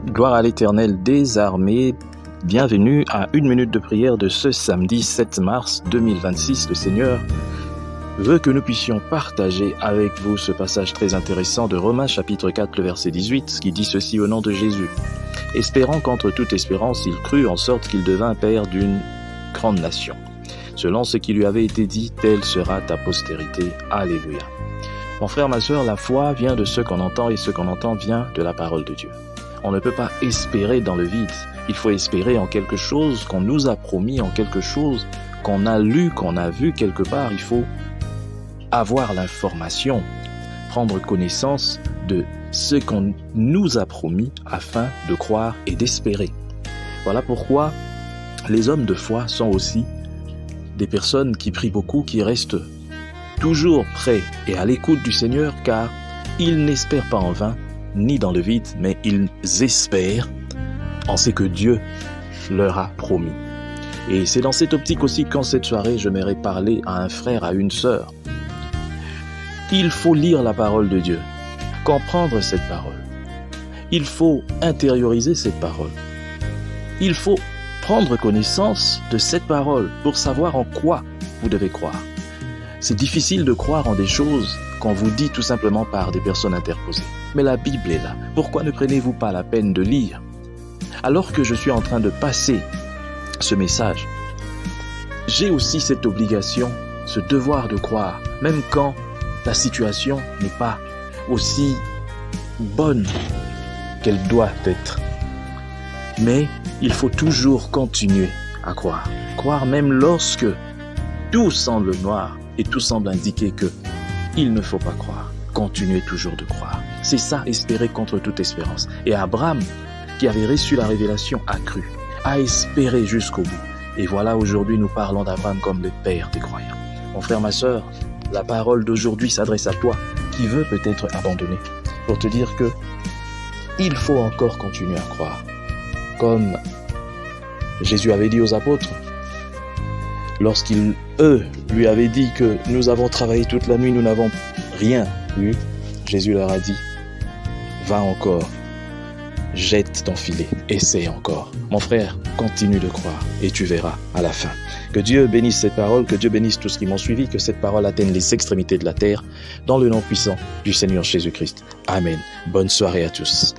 Gloire à l'Éternel des armées. Bienvenue à une minute de prière de ce samedi 7 mars 2026. Le Seigneur veut que nous puissions partager avec vous ce passage très intéressant de Romains chapitre 4, le verset 18, qui dit ceci au nom de Jésus. Espérant qu'entre toute espérance, il crut en sorte qu'il devint père d'une grande nation. Selon ce qui lui avait été dit, telle sera ta postérité. Alléluia. Mon frère, ma sœur, la foi vient de ce qu'on entend et ce qu'on entend vient de la parole de Dieu. On ne peut pas espérer dans le vide. Il faut espérer en quelque chose qu'on nous a promis, en quelque chose qu'on a lu, qu'on a vu quelque part. Il faut avoir l'information, prendre connaissance de ce qu'on nous a promis afin de croire et d'espérer. Voilà pourquoi les hommes de foi sont aussi des personnes qui prient beaucoup, qui restent toujours prêts et à l'écoute du Seigneur, car ils n'espèrent pas en vain, ni dans le vide, mais ils espèrent en ce que Dieu leur a promis. Et c'est dans cette optique aussi qu'en cette soirée, j'aimerais parler à un frère, à une sœur. Il faut lire la parole de Dieu, comprendre cette parole. Il faut intérioriser cette parole. Il faut prendre connaissance de cette parole pour savoir en quoi vous devez croire. C'est difficile de croire en des choses qu'on vous dit tout simplement par des personnes interposées. Mais la Bible est là. Pourquoi ne prenez-vous pas la peine de lire? Alors que je suis en train de passer ce message, j'ai aussi cette obligation, ce devoir de croire, même quand la situation n'est pas aussi bonne qu'elle doit être. Mais il faut toujours continuer à croire. Croire même lorsque tout semble noir et tout semble indiquer que il ne faut pas croire. Continuez toujours de croire. C'est ça, espérer contre toute espérance. Et Abraham, qui avait reçu la révélation, a cru, a espéré jusqu'au bout. Et voilà, aujourd'hui, nous parlons d'Abraham comme le père des croyants. Mon frère, ma sœur, la parole d'aujourd'hui s'adresse à toi qui veux peut-être abandonner, pour te dire que il faut encore continuer à croire. Comme Jésus avait dit aux apôtres, lorsqu'ils, lui avaient dit que nous avons travaillé toute la nuit, nous n'avons rien eu, Jésus leur a dit, va encore, jette ton filet, essaie encore. Mon frère, continue de croire et tu verras à la fin. Que Dieu bénisse cette parole, que Dieu bénisse tous ceux qui m'ont suivi, que cette parole atteigne les extrémités de la terre, dans le nom puissant du Seigneur Jésus-Christ. Amen. Bonne soirée à tous.